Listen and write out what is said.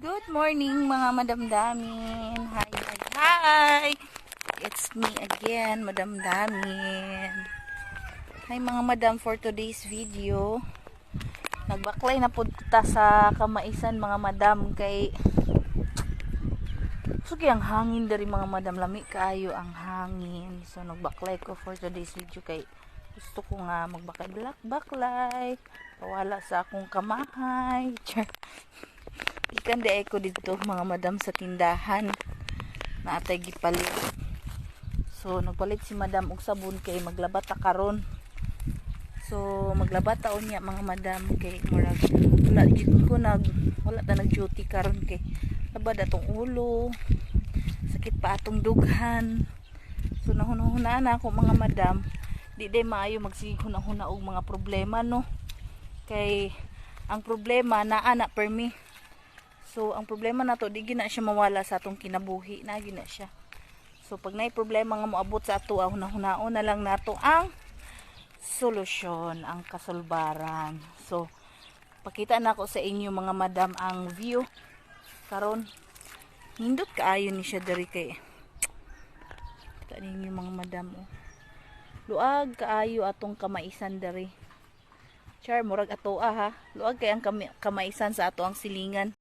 Good morning mga madamdamin. Hi, hi, hi. It's me again, Madam Damin. Hi mga madam, for today's video. Nagbaklay na punta sa Kamaisan mga madam kay sugi ang hangin dari mga madam, lami kaayo ang hangin. So nagbaklay ko for today's video kay gusto ko nga magbaklay pawala sa akong kamahay. Ikan de ko dito mga madam sa tindahan na atay gipalit. So nagpalit si madam og sabon kay maglabat ta karon. So maglabat taon niya mga madam kay murag wala ta nag duty karon kay labad atong ulo, sakit pa atong dughan. So nahuna-huna na ako mga madam, di day maayo magsighuna-huna og mga problema no. Kay ang problema naa na per me. So ang problema nato di gina siya mawala sa atong kinabuhi, na gina siya. So pag naay problema nga moabot sa ato, hunahunaon na lang nato ang solusyon, ang kasulbaran. So pakita na ako sa inyo mga madam ang view karon. Hindot kaayo ni siya diri kay kaninyo mga madam oh. Luag kaayo atong Kamaisan diri. Char murag atoa ha. Luag kay ang Kamaisan sa ato ang silingan.